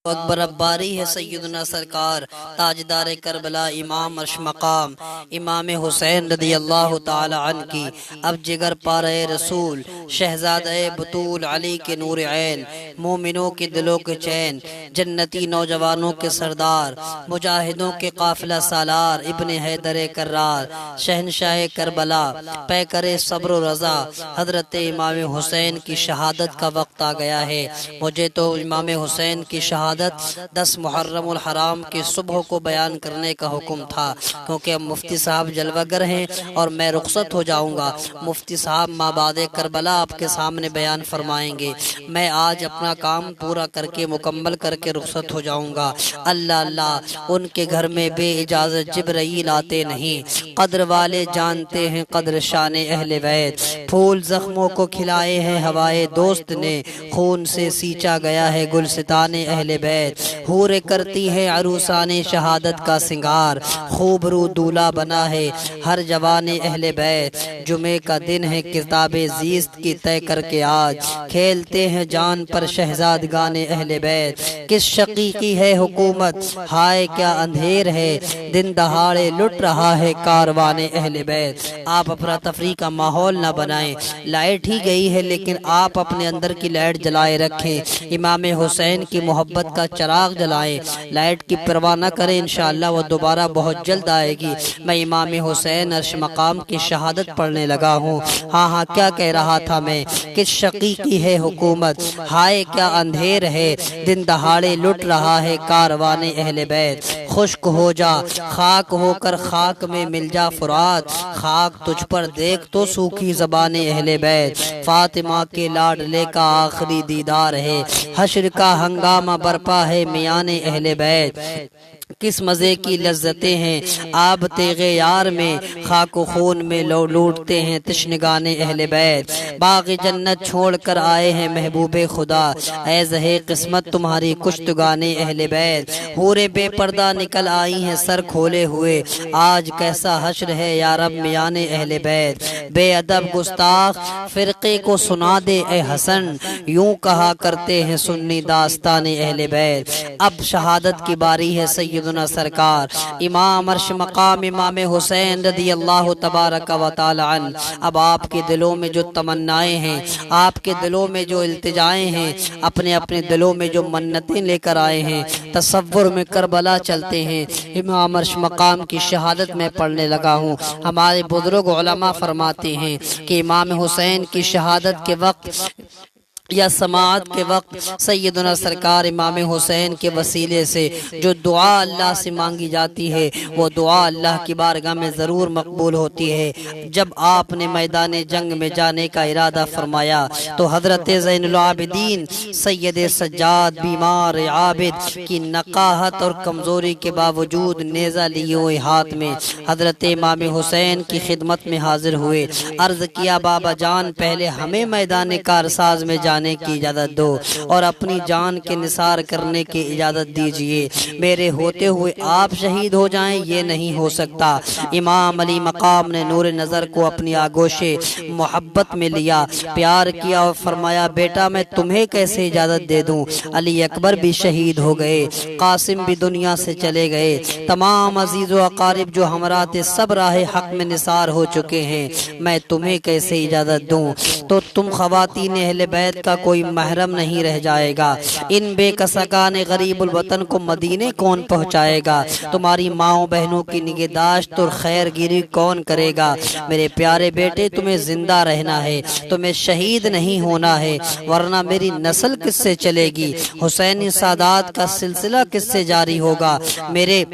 اکبر اباری ہے سیدنا سرکار تاجدار کربلا امام عرش مقام امام حسین رضی اللہ تعالی عنہ کی اب جگر پارے رسول شہزادہ بطول علی کے نور عین مومنوں کے دلوں کے چین جنتی نوجوانوں کے سردار مجاہدوں کے قافلہ سالار ابن حیدر کرار شہنشاہ کربلا پیکر صبر و رضا حضرت امام حسین کی شہادت کا وقت آ گیا ہے۔ مجھے تو امام حسین کی شہادت 10 محرم الحرام کی صبح کو بیان کرنے کا حکم تھا، کیونکہ اب مفتی صاحب جلوہ گر ہیں اور میں رخصت ہو جاؤں گا۔ مفتی صاحب مابعد کربلا آپ کے سامنے بیان فرمائیں گے۔ میں آج اپنا کام پورا کر کے مکمل کر کے رخصت ہو جاؤں گا۔ اللہ اللہ، ان کے گھر میں بے اجازت جبرائیل آتے نہیں۔ قدر والے جانتے ہیں قدر شان اہل بیت، پھول زخموں کو کھلائے ہیں ہوائے دوست نے، خون سے سینچا گیا ہے گلستان اہل بیت۔ حوریں کرتی ہے عروسان شہادت کا سنگار، خوب رو دولہا بنا ہے ہر جوان اہل بیت۔ جمعے کا دن ہے کتاب زیست کی طے کر کے آج، کھیلتے ہیں جان پر شہزادگان اہل بیت۔ کس شقی کی ہے حکومت، ہائے کیا اندھیر ہے، دن دہاڑے لٹ رہا ہے کاروان اہل بیت۔ آپ افراتفری کا ماحول نہ بنائیں، لائٹ ہی گئی ہے لیکن آپ اپنے اندر کی لائٹ جلائے رکھیں۔ امام حسین کی محبت کا چراغ جلائیں، لائٹ کی پرواہ نہ کریں، انشاءاللہ وہ دوبارہ بہت جلد آئے گی۔ میں امام حسین عرش مقام کی شہادت پڑھنے لگا ہوں۔ ہاں کیا کہہ رہا تھا میں، کس شقی کی ہے حکومت، ہائے کیا اندھیر ہے، دن دہاڑے لٹ رہا ہے کاروان اہل بیت۔ خشک ہو جا خاک ہو کر خاک میں مل جا فرات، خاک تجھ پر دیکھ تو سوکھی زبان اہل بیت۔ فاطمہ کے لاڈلے کا آخری دیدار ہے، حشر کا ہنگامہ برپا ہے میان اہل بیت۔ کس مزے کی لذتیں ہیں آب تیغ یار میں، خاک و خون میں لوٹتے ہیں تشنگان اہل بیت۔ باغ جنت چھوڑ کر آئے ہیں محبوب خدا، اے زہے قسمت تمہاری کشتگان اہل بیت۔ حوریں بے پردہ نکل آئی ہیں سر کھولے ہوئے، آج کیسا حشر ہے یا رب میان اہل بیت۔ بے ادب گستاخ فرقے کو سنا دے اے حسن، یوں کہا کرتے ہیں سنی داستان اہل بیت۔ اب شہادت کی باری ہے سیدنا سرکار امام عرش مقام امام حسین رضی اللہ تبارک و تعالی عنہ۔ اب آپ کے دلوں میں جو تمنائیں ہیں، آپ کے دلوں میں جو التجائیں ہیں، اپنے اپنے دلوں میں جو منتیں لے کر آئے ہیں، تصور میں کربلا چلتے ہیں۔ امام عرش مقام کی شہادت میں پڑھنے لگا ہوں۔ ہمارے بزرگ علماء فرماتے ہیں کہ امام حسین کی شہادت کے وقت یا سماعت کے وقت سیدنا سرکار امام حسین کے وسیلے سے جو دعا اللہ سے مانگی جاتی ہے، وہ دعا اللہ کی بارگاہ میں ضرور مقبول ہوتی ہے۔ جب آپ نے میدان جنگ میں جانے کا ارادہ فرمایا تو حضرت زین العابدین سید سجاد بیمار عابد کی نقاہت اور کمزوری کے باوجود نیزہ لیے ہوئے ہاتھ میں حضرت امام حسین کی خدمت میں حاضر ہوئے۔ عرض کیا بابا جان، پہلے ہمیں میدان کارساز میں جانے کی اجازت دو اور اپنی جان کے نثار کرنے کی اجازت دیجئے، میرے ہوتے ہوئے آپ شہید ہو جائیں یہ نہیں ہو سکتا۔ امام علی مقام نے نور نظر کو اپنی آغوش محبت میں لیا، پیار کیا اور فرمایا بیٹا میں تمہیں کیسے اجازت دے دوں۔ علی اکبر بھی شہید ہو گئے، قاسم بھی دنیا سے چلے گئے، تمام عزیز و اقارب جو ہمراہ تھے سب راہ حق میں نثار ہو چکے ہیں، میں تمہیں کیسے اجازت دوں؟ تو تم خواتین اہل بیت کا کوئی محرم نہیں رہ جائے گا۔ ان بے کسگان غریب الوطن کو مدینے کون پہنچائے گا؟ تمہاری ماؤں بہنوں کی نگہداشت اور خیر گیری کون کرے گا؟ میرے پیارے بیٹے تمہیں زندہ رہنا ہے، تمہیں شہید نہیں ہونا ہے، ورنہ میری نسل کس سے چلے گی؟ حسینی سادات کا سلسلہ کس سے جاری ہوگا؟ میرے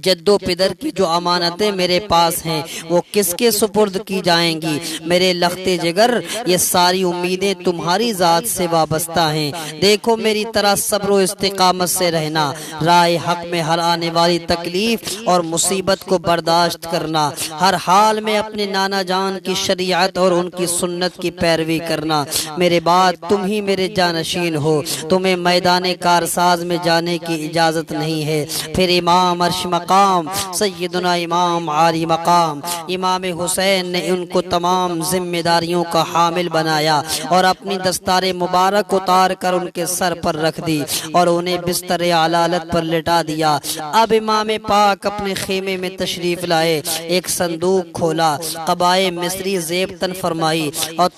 جدو پدر کی جو امانتیں میرے پاس ہیں وہ کس کے سپرد کی جائیں گی؟ میرے لخت جگر یہ ساری امیدیں تمہاری ذات سے وابستہ ہیں۔ دیکھو میری طرح صبر و استقامت سے رہنا، راہ حق میں ہر آنے والی تکلیف اور مصیبت کو برداشت کرنا، ہر حال میں اپنے نانا جان کی شریعت اور ان کی سنت کی پیروی کرنا۔ میرے بعد تم ہی میرے جانشین ہو، تمہیں میدان کارساز میں جانے کی اجازت نہیں ہے۔ پھر امام عرش مقام سیدنا امام عالی مقام امام حسین نے ان کو تمام ذمہ داریوں کا حامل بنایا اور اپنی دستار مبارک اتار کر ان کے سر پر رکھ دی اور انہیں بستر علالت پر لٹا دیا۔ اب امام پاک اپنے خیمے میں تشریف لائے، ایک صندوق کھولا، قبائے مصری زیب تن فرمائی اور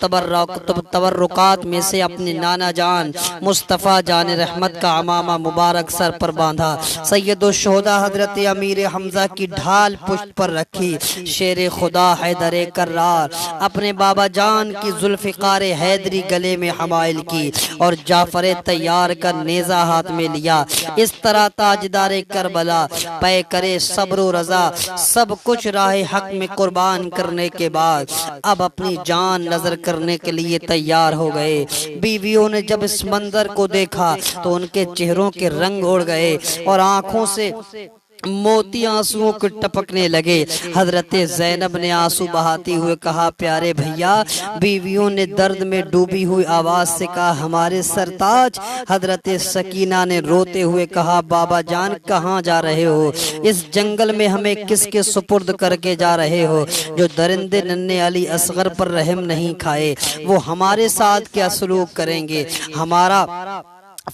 تبرکات میں سے اپنے نانا جان مصطفیٰ جان رحمت کا عمامہ مبارک سر پر باندھا، سید الشہداء حضرت امیر حمزہ کی ڈھال پشت پر رکھی، شیر خدا حیدر کرار اپنے بابا جان کی ذوالفقار حیدری گلے میں حمائل کی اور جعفر تیار کا نیزہ ہاتھ میں لیا۔ اس طرح تاجدار کربلا پے کرے صبر و رضا سب کچھ راہ حق میں قربان کرنے کے بعد اب اپنی جان نظر کرنے کے لیے تیار ہو گئے۔ بیویوں نے جب اس منظر کو دیکھا تو ان کے چہروں کے رنگ اڑ گئے اور آنکھوں سے موتی آنسوؤں کو ٹپکنے لگے۔ حضرت زینب نے آنسو بہاتے ہوئے کہا، پیارے بھیا، بیویوں نے درد میں ڈوبی ہوئی آواز سے کہا، ہمارے سرتاج۔ حضرت سکینہ نے روتے ہوئے کہا، بابا جان کہاں جا رہے ہو؟ اس جنگل میں ہمیں کس کے سپرد کر کے جا رہے ہو؟ جو درندے ننھے علی اصغر پر رحم نہیں کھائے وہ ہمارے ساتھ کیا سلوک کریں گے؟ ہمارا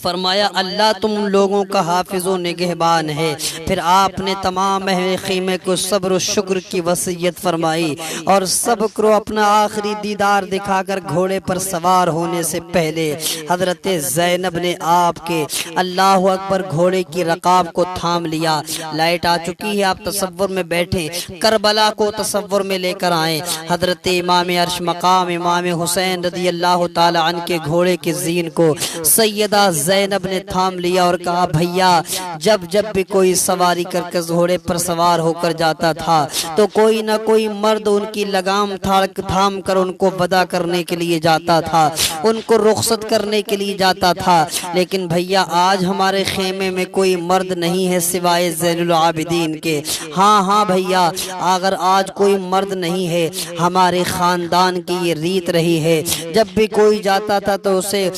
فرمایا، اللہ تم لوگوں کا حافظ و نگہبان ہے۔ پھر آپ نے تمام اہل خیمے کو صبر و شکر کی وصیت فرمائی اور سب کو اپنا آخری دیدار دکھا کر گھوڑے پر سوار ہونے سے پہلے حضرت زینب نے آپ کے اللہ اکبر گھوڑے کی رکاب کو تھام لیا۔ لائٹ آ چکی ہے، آپ تصور میں بیٹھیں، کربلا کو تصور میں لے کر آئیں۔ حضرت امام عرش مقام امام حسین رضی اللہ تعالی عنہ کے گھوڑے کے زین کو سیدہ زینب نے تھام لیا اور کہا، بھیا، جب بھی کوئی سواری کر کے گھوڑے پر سوار ہو کر جاتا تھا تو کوئی نہ کوئی مرد ان کی لگام تھام کر ان کو ودا کرنے کے لیے جاتا تھا، ان کو رخصت کرنے کے لیے جاتا تھا، لیکن بھیا آج ہمارے خیمے میں کوئی مرد نہیں ہے سوائے زین العابدین کے۔ ہاں بھیا، اگر آج کوئی مرد نہیں ہے، ہمارے خاندان کی یہ ریت رہی ہے، جب بھی کوئی جاتا تھا تو اسے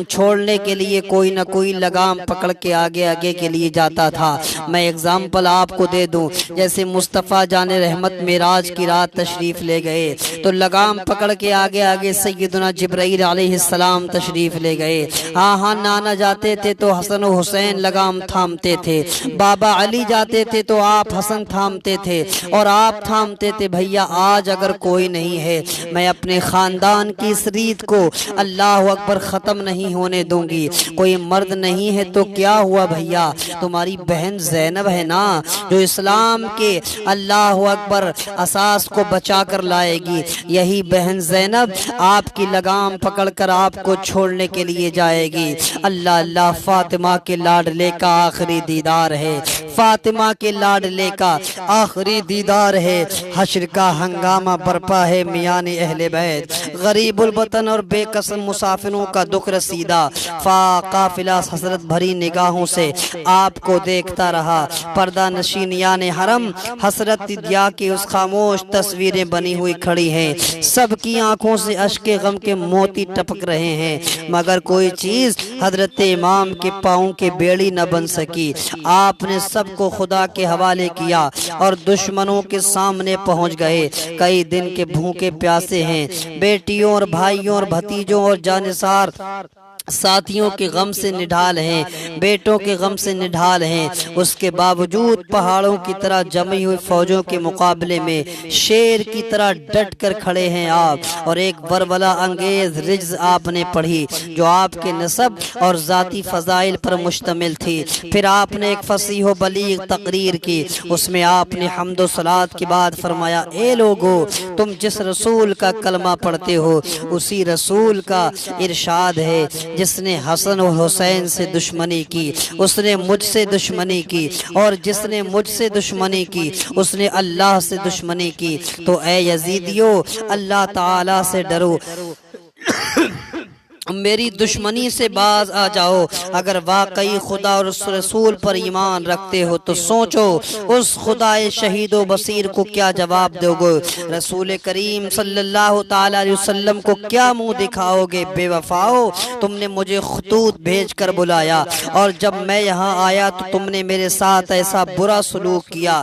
چھوڑنے کے لیے کوئی نہ کوئی لگام پکڑ کے آگے کے لیے جاتا تھا۔ میں اگزامپل آپ کو دے دوں، جیسے مصطفیٰ جان رحمت معراج کی رات تشریف لے گئے تو لگام پکڑ کے آگے سیدنا جبرائیل علیہ السلام تشریف لے گئے۔ ہاں نانا جاتے تھے تو حسن و حسین لگام تھامتے تھے، بابا علی جاتے تھے تو آپ حسن تھامتے تھے اور آپ تھامتے تھے۔ بھیا آج اگر کوئی نہیں ہے، میں اپنے خاندان کی اس ریت کو اللہ اکبر ختم نہیں ہونے دوں گی۔ کوئی مرد نہیں ہے تو کیا ہوا بھیا، تمہاری بہن زینب ہے نا، جو اسلام کے اللہ اکبر اساس کو بچا کر لائے گی۔ یہی بہن زینب آپ کی لگام پکڑ کر آپ کو چھوڑنے کے لیے جائے گی۔ اللہ، فاطمہ کے لاڈلے کا آخری دیدار ہے، فاطمہ کے لاڈلے کا آخری دیدار ہے۔ حشر کا ہنگامہ برپا ہے میان اہل بیت، غریب الوطن اور بے قسم مسافروں کا دکھ رسیدہ۔ قافلہ حسرت بھری نگاہوں سے آپ کو دیکھتا رہا۔ پردہ نشینیان حرم حسرت دیا کہ اس خاموش تصویریں بنی ہوئی کھڑی ہیں، سب کی آنکھوں سے اشک غم کے موتی ٹپک رہے ہیں، مگر کوئی چیز حضرت امام کے پاؤں کے بیڑی نہ بن سکی۔ آپ نے سب کو خدا کے حوالے کیا اور دشمنوں کے سامنے پہنچ گئے۔ کئی دن کے بھوکے پیاسے ہیں، بیٹیوں اور بھائیوں اور بھتیجوں اور جانثار ساتھیوں کے غم سے نڈھال ہیں، بیٹوں کے غم سے نڈھال ہیں، اس کے باوجود پہاڑوں کی طرح جمی ہوئی فوجوں کے مقابلے میں شیر کی طرح ڈٹ کر کھڑے ہیں آپ۔ اور ایک ورولہ انگیز رجز آپ نے پڑھی جو آپ کے نسب اور ذاتی فضائل پر مشتمل تھی۔ پھر آپ نے ایک فصیح و بلیغ تقریر کی، اس میں آپ نے حمد و صلات کے بعد فرمایا، اے لوگو، تم جس رسول کا کلمہ پڑھتے ہو اسی رسول کا ارشاد ہے، جس نے حسن و حسین سے دشمنی کی اس نے مجھ سے دشمنی کی، اور جس نے مجھ سے دشمنی کی اس نے اللہ سے دشمنی کی۔ تو اے یزیدیو، اللہ تعالی سے ڈرو، میری دشمنی سے باز آ جاؤ۔ اگر واقعی خدا اور اس رسول پر ایمان رکھتے ہو تو سوچو اس خدائے شہید و بصیر کو کیا جواب دو گے۔ رسول کریم صلی اللہ تعالی علیہ وسلم کو کیا منہ دکھاؤ گے؟ بے وفاؤ، تم نے مجھے خطوط بھیج کر بلایا اور جب میں یہاں آیا تو تم نے میرے ساتھ ایسا برا سلوک کیا،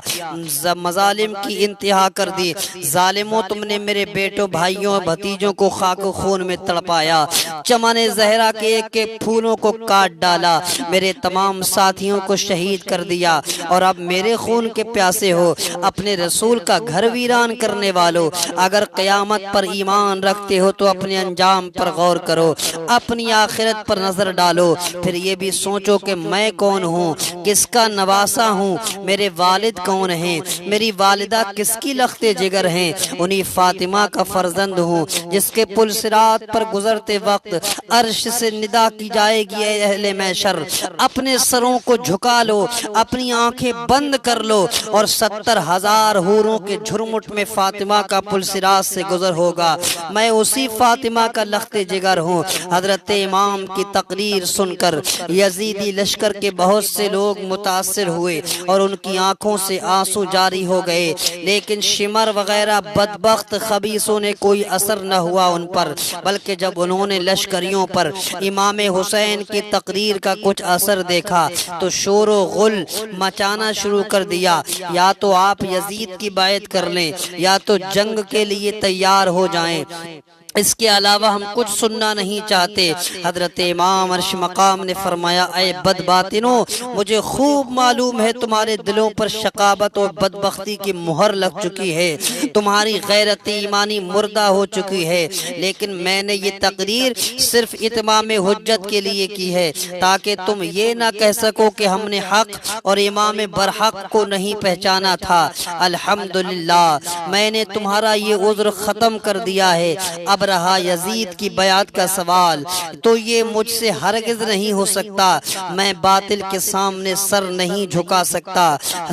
مظالم کی انتہا کر دی۔ ظالموں، تم نے میرے بیٹوں، بھائیوں اور بھتیجوں کو خاک و خون میں تڑپایا، چمن زہرا کے ایک ایک پھولوں کو کاٹ ڈالا، میرے تمام ساتھیوں کو شہید کر دیا، اور اب میرے خون کے پیاسے ہو۔ اپنے رسول کا گھر ویران کرنے والو، اگر قیامت پر ایمان رکھتے ہو تو اپنے انجام پر غور کرو، اپنی آخرت پر نظر ڈالو، پھر یہ بھی سوچو کہ میں کون ہوں، کس کا نواسا ہوں، میرے والد کون ہیں، میری والدہ کس کی لخت جگر ہیں۔ انہی فاطمہ کا فرزند ہوں جس کے پل صراط پر گزرتے وقت عرش سے ندا کی جائے گی، اے اہل محشر اپنے سروں کو جھکا لو، اپنی آنکھیں بند کر لو، اور 70,000 حوروں کے جھرمٹ میں فاطمہ کا پل صراط سے گزر ہوگا۔ میں اسی فاطمہ کا لخت جگر ہوں۔ حضرت امام کی تقریر سن کر یزیدی لشکر کے بہت سے لوگ متاثر ہوئے اور ان کی آنکھوں سے آنسو جاری ہو گئے، لیکن شمر وغیرہ بدبخت خبیثوں نے کوئی اثر نہ ہوا ان پر، بلکہ جب انہوں نے لشکریوں پر امام حسین کی تقریر کا کچھ اثر دیکھا تو شور و غل مچانا شروع کر دیا، یا تو آپ یزید کی بیعت کر لیں یا تو جنگ کے لیے تیار ہو جائیں، اس کے علاوہ ہم کچھ سننا نہیں چاہتے۔ حضرت امام عرش مقام نے فرمایا، اے بدباطنو، مجھے خوب معلوم ہے تمہارے دلوں پر شقاوت اور بدبختی کی مہر لگ چکی ہے، تمہاری غیرت ایمانی مردہ ہو چکی ہے، لیکن میں نے یہ تقریر صرف اتمام حجت کے لیے کی ہے تاکہ تم یہ نہ کہہ سکو کہ ہم نے حق اور امام برحق کو نہیں پہچانا تھا۔ الحمدللہ میں نے تمہارا یہ عذر ختم کر دیا ہے۔ اب رہا یزید کی بیعت کا سوال، تو یہ مجھ سے ہرگز نہیں ہو سکتا، میں باطل کے سامنے سر نہیں جھکا سکتا۔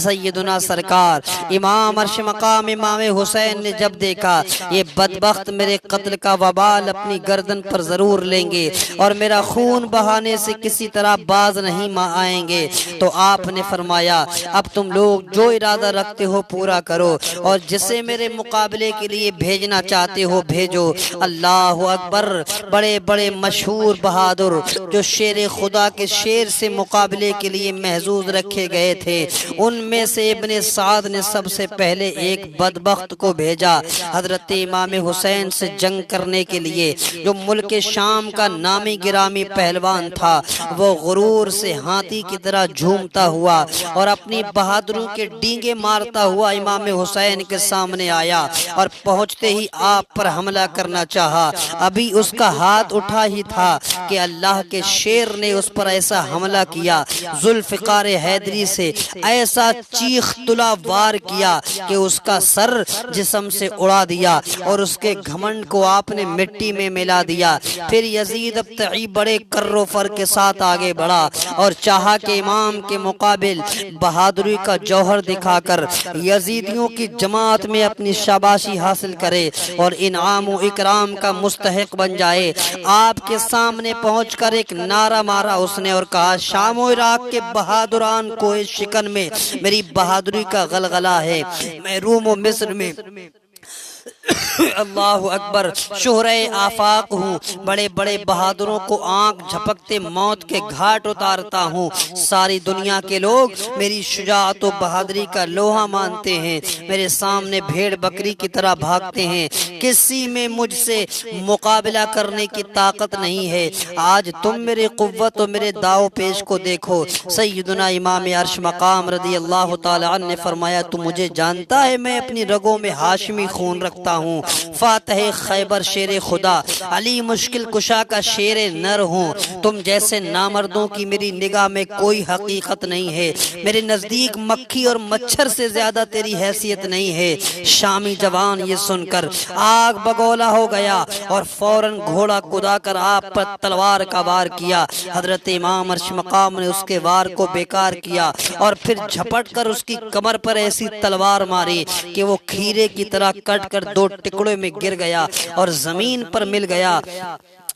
سیدنا سرکار امام عرش مقام امام حسین نے جب دیکھا یہ بدبخت میرے قتل کا وبال اپنی گردن پر ضرور لیں گے اور میرا خون بہانے سے کسی طرح باز نہیں آئیں گے، تو آپ نے فرمایا، اب تم لوگ جو ارادہ رکھتے ہو پورا کرو اور جسے میرے مقابلے کے لیے بھیجنا چاہتے ہو بھیجو۔ اللہ اکبر! بڑے بڑے مشہور بہادر جو شیر خدا کے شیر سے مقابلے کے لیے محظوظ رکھے گئے تھے، ان میں سے ابن سعد نے سب سے پہلے ایک بدبخت کو بھیجا حضرت امام حسین سے جنگ کرنے کے لیے، جو ملک شام کا نامی گرامی پہلوان تھا۔ وہ غرور سے ہاتھی کی طرح جھومتا ہوا اور اپنی بہادروں کے ڈینگے مارتا ہوا امام حسین کے سامنے آیا اور پہنچتے ہی آپ پر حملہ کرنا چاہا۔ ابھی اس کا ہاتھ اٹھا ہی تھا کہ اللہ کے شیر نے اس پر ایسا حملہ کیا، ذوالفقار حیدری سے ایسا چیخ طلا وار کیا کہ اس کا سر جسم سے اڑا دیا اور اس کے گھمنڈ کو آپ نے مٹی میں ملا دیا۔ پھر یزید ابتعی بڑے کر و فر کے ساتھ آگے بڑھا اور چاہا کہ امام کے مقابل بہادری کا جوہر دکھا کر یزیدیوں کی جماعت میں اپنی شاباشی حاصل کرے اور انعام و اکرام کا مستحق بن جائے۔ آپ کے سامنے پہنچ کر ایک نعرہ مارا اس نے اور کہا، شام و عراق کے بہادران کو شکن میں میری بہادری کا غلغلہ ہے، میں روم و مصر میں اللہ اکبر شہرہ آفاق ہوں، بڑے بڑے بہادروں کو آنکھ جھپکتے موت کے گھاٹ اتارتا ہوں، ساری دنیا کے لوگ میری شجاعت و بہادری کا لوہا مانتے ہیں، میرے سامنے بھیڑ بکری کی طرح بھاگتے ہیں، کسی میں مجھ سے مقابلہ کرنے کی طاقت نہیں ہے۔ آج تم میرے قوت و میرے داؤ پیش کو دیکھو۔ سیدنا امام عرش مقام رضی اللہ تعالی عنہ نے فرمایا، تو مجھے جانتا ہے میں اپنی رگوں میں ہاشمی خون رکھتا ہوں، فاتح خیبر شیر خدا، علی مشکل کشا کا شیر نر ہوں، تم جیسے نامردوں کی میری نگاہ میں کوئی حقیقت نہیں ہے، میرے نزدیک مکھی اور مچھر سے زیادہ تیری حیثیت نہیں ہے۔ شامی جوان یہ سن کر آگ بگولا ہو گیا اور فوراً گھوڑا کدا کر آپ پر تلوار کا وار کیا۔ حضرت امام عرش مقام نے اس کے وار کو بیکار کیا اور پھر جھپٹ کر اس کی کمر پر ایسی تلوار ماری کہ وہ کھیرے کی طرح کٹ کر دو ٹکڑے میں گر گیا اور زمین پر مل گیا۔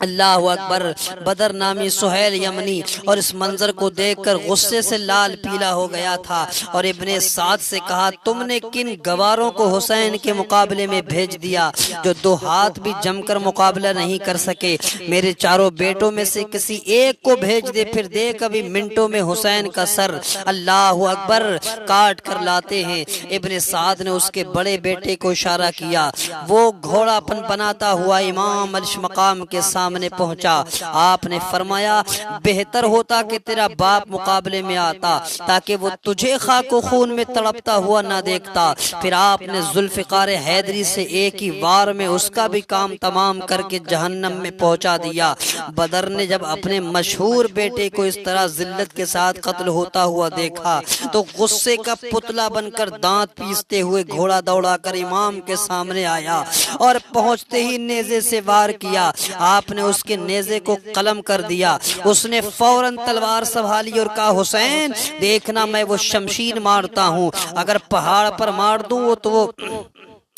اللہ اکبر۔ بدر نامی سہیل یمنی اور اس منظر کو دیکھ کر غصے سے لال پیلا ہو گیا تھا اور ابن سعد سے کہا تم نے کن گواروں کو حسین کے مقابلے میں بھیج دیا جو دو ہاتھ بھی جم کر مقابلہ نہیں کر سکے؟ میرے چاروں بیٹوں میں سے کسی ایک کو بھیج دے، پھر دیکھ ابھی منٹوں میں حسین کا سر اللہ اکبر کاٹ کر لاتے ہیں۔ ابن سعد نے اس کے بڑے بیٹے کو اشارہ کیا، وہ گھوڑا پنپناتا ہوا امام عرش مقام کے سامنے پہنچا۔ آپ نے فرمایا بہتر ہوتا کہ تیرا باپ مقابلے میں آتا تاکہ وہ تجھے خاک و خون میں تڑپتا ہوا نہ دیکھتا۔ پھر آپ نے ذوالفقار حیدری سے ایک ہی وار میں اس کا بھی کام تمام کر کے جہنم میں پہنچا دیا۔ بدر نے جب اپنے مشہور بیٹے کو اس طرح ذلت کے ساتھ قتل ہوتا ہوا دیکھا تو غصے کا پتلا بن کر دانت پیستے ہوئے گھوڑا دوڑا کر امام کے سامنے آیا اور پہنچتے ہی نیزے سے وار کیا۔ آپ نے اس کے نیزے کو قلم کر دیا۔ اس نے فوراً تلوار سنبھالی اور کہا حسین دیکھنا میں وہ شمشیر مارتا ہوں، اگر پہاڑ پر مار دوں تو وہ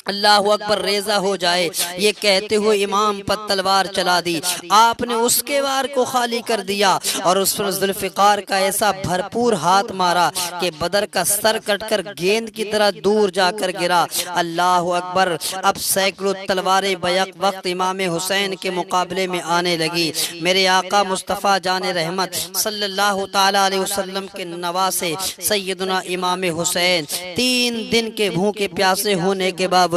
اللہ اکبر ریزہ ہو جائے۔ یہ کہتے ہوئے امام پر تلوار چلا دی۔ آپ نے اس کے وار کو خالی کر دیا اور اس پر ذوالفقار کا ایسا بھرپور ہاتھ مارا کہ بدر کا سر کٹ کر گیند کی طرح دور جا کر گرا۔ اللہ اکبر۔ اب سینکڑوں تلواریں بیک وقت امام حسین کے مقابلے میں آنے لگی۔ میرے آقا مصطفیٰ جان رحمت صلی اللہ تعالی علیہ وسلم کے نواسے سیدنا امام حسین 3 دن کے بھوکے پیاسے ہونے کے باوجود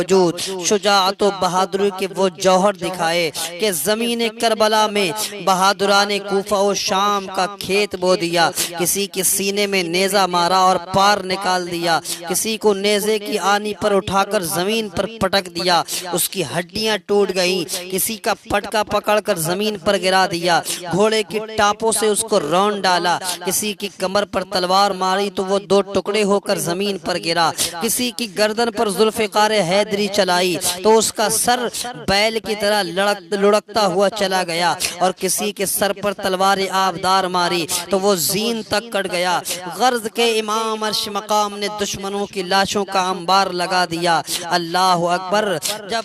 شجاعت و بہادری کے وہ جوہر دکھائے کہ زمین کربلا میں بہادران کوفہ و شام کا کھیت بو دیا۔ کسی کے سینے میں نیزہ مارا اور پار نکال دیا، کسی کو نیزے کی آنی پر اٹھا کر زمین پر پٹک دیا، اس کی ہڈیاں ٹوٹ گئیں، کسی کا پٹکا پکڑ کر زمین پر گرا دیا، گھوڑے کی ٹاپوں سے اس کو رون ڈالا، کسی کی کمر پر تلوار ماری تو وہ 2 ٹکڑے ہو کر زمین پر گرا، کسی کی گردن پر ذوالفقار حیدری چلائی تو اس کا سر بیل کی طرح لڑکتا ہوا چلا گیا، اور کسی کے سر پر تلوار آبدار ماری تو وہ زین تک کٹ گیا۔ غرض کے امام عرش مقام نے دشمنوں کی لاشوں کا انبار لگا دیا۔ اللہ اکبر۔ جب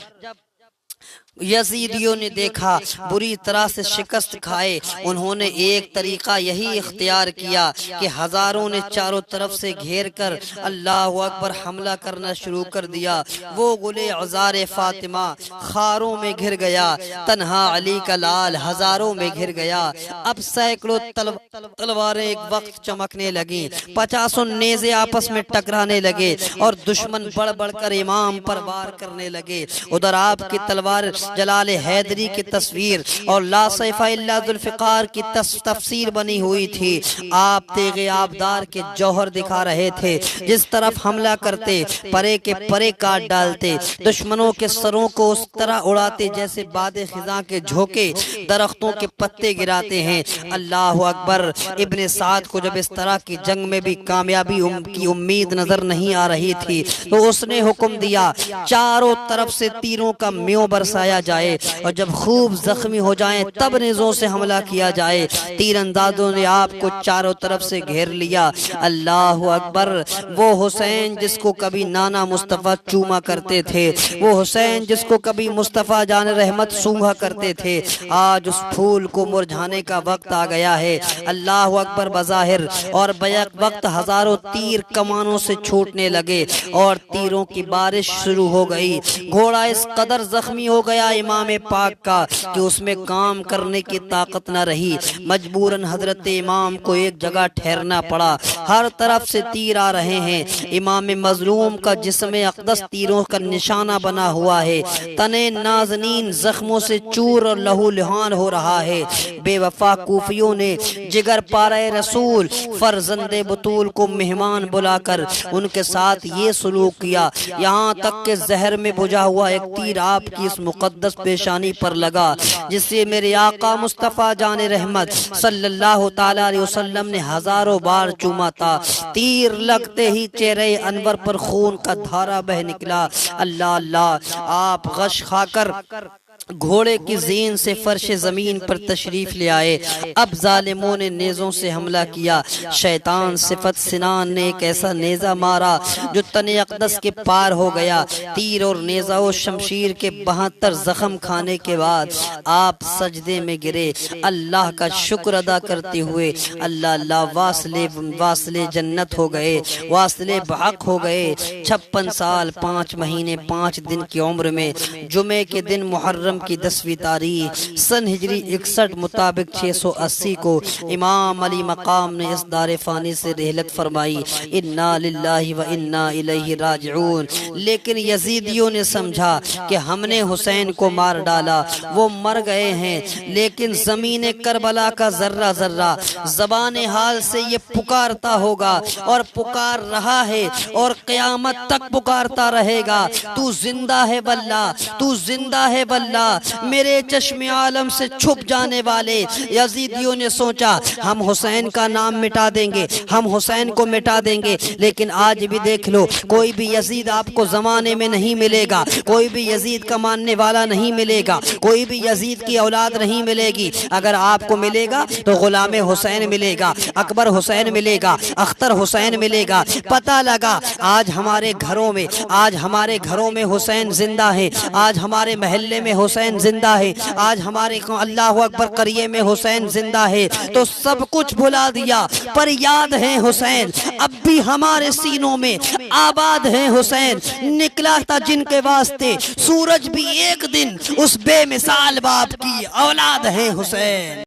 یزیدیوں نے دیکھا بری طرح سے شکست کھائے، انہوں نے ایک طریقہ یہی اختیار کیا کہ ہزاروں نے چاروں طرف سے گھیر کر اللہ اکبر حملہ کرنا شروع کر دیا۔ وہ گلے عذار فاطمہ خاروں میں گھر گیا، تنہا علی کا لال ہزاروں میں گھر گیا۔ اب سینکڑوں تلواریں ایک وقت چمکنے لگیں، 50 نیزے آپس میں ٹکرانے لگے اور دشمن بڑھ بڑھ کر امام پر وار کرنے لگے۔ ادھر آپ کی تلوار جلال حیدری کی تصویر اور لا سیف الا ذوالفقار کی تفسیر بنی ہوئی تھی۔ آپ تیغ آبدار کے جوہر دکھا رہے تھے، جس طرف حملہ کرتے پرے کے پرے کاٹ ڈالتے، دشمنوں کے سروں کو اس طرح اڑاتے جیسے باد خزاں کے جھونکے درختوں کے پتے گراتے ہیں۔ اللہ اکبر۔ ابن سعد کو جب اس طرح کی جنگ میں بھی کامیابی کی امید نظر نہیں آ رہی تھی تو اس نے حکم دیا چاروں طرف سے تیروں کا میوں برسایا جائے، اور جب خوب زخمی ہو جائیں تب نیزوں سے حملہ کیا جائے۔ تیر اندازوں نے آپ کو چاروں طرف سے گھیر لیا۔ اللہ اکبر۔ وہ حسین جس کو کبھی نانا مصطفیٰ چوما کرتے تھے، وہ حسین جس کو کبھی مصطفیٰ جان رحمت سونگھا کرتے تھے، آج اس پھول کو مرجھانے کا وقت آ گیا ہے۔ اللہ اکبر۔ بظاہر اور بیک وقت ہزاروں تیر کمانوں سے چھوٹنے لگے اور تیروں کی بارش شروع ہو گئی۔ گھوڑا اس قدر زخمی ہو گیا امام پاک کا کہ اس میں کام کرنے کی طاقت نہ رہی۔ مجبوراً حضرت امام کو ایک جگہ ٹھہرنا پڑا۔ ہر طرف سے تیر آ رہے ہیں۔ امام مظلوم کا جسم اقدس تیروں کا نشانہ بنا ہوا ہے، تنے نازنین زخموں سے چور اور لہو لہان ہو رہا ہے۔ بے وفا کوفیوں نے جگر پارہ رسول فرزند بطول کو مہمان بلا کر ان کے ساتھ یہ سلوک کیا، یہاں تک کہ زہر میں بجھا ہوا ایک تیر آپ کی اس مقدس پیشانی پر لگا جس سے میرے آقا مصطفیٰ جان رحمت صلی اللہ تعالی علیہ وسلم نے ہزاروں بار چوما تھا۔ تیر لگتے ہی چہرے انور پر خون کا دھارا بہ نکلا۔ اللہ اللہ۔ آپ غش کھا کر گھوڑے کی زین سے فرش زمین پر تشریف لے آئے۔ اب ظالموں نے نیزوں سے حملہ کیا۔ شیطان صفت سنان نے ایک ایسا نیزہ مارا جو تن اقدس کے پار ہو گیا۔ تیر اور نیزہ و شمشیر کے 72 زخم کھانے کے بعد آپ سجدے میں گرے، اللہ کا شکر ادا کرتے ہوئے اللہ اللہ واصلے جنت ہو گئے، واصلے بحق ہو گئے۔ 56 سال 5 مہینے 5 دن کی عمر میں جمعے کے دن محرم کی 10ویں تاریخ سن ہجری 61 مطابق 680 کو امام علی مقام نے اس دار فانی سے رحلت فرمائی۔ انا للہ و انا الیہ راجعون۔ لیکن یزیدیوں نے سمجھا کہ ہم نے حسین کو مار ڈالا، وہ مر گئے ہیں، لیکن زمین کربلا کا ذرہ ذرہ زبان حال سے یہ پکارتا ہوگا اور پکار رہا ہے اور قیامت تک پکارتا رہے گا، تو زندہ ہے واللہ، تو زندہ ہے واللہ۔ میرے چشم عالم سے چھپ جانے والے یزیدیوں نے سوچا ہم حسین کا نام مٹا دیں گے، ہم حسین کو مٹا دیں گے، لیکن آج بھی دیکھ لو کوئی بھی یزید آپ کو زمانے میں نہیں ملے گا، کوئی بھی یزید کا ماننے والا نہیں ملے گا، کوئی بھی یزید کی اولاد نہیں ملے گی۔ اگر آپ کو ملے گا تو غلام حسین ملے گا، اکبر حسین ملے گا، اختر حسین ملے گا۔ پتہ لگا آج ہمارے گھروں میں حسین زندہ ہے، آج ہمارے محلے میں حسین زندہ ہے، آج ہمارے اللہ اکبر قریے میں حسین زندہ ہے، تو سب کچھ بھلا دیا پر یاد ہے حسین اب بھی ہمارے سینوں میں آباد ہے۔ حسین نکلا تھا جن کے واسطے سورج بھی ایک دن، اس بے مثال باپ کی اولاد ہے حسین۔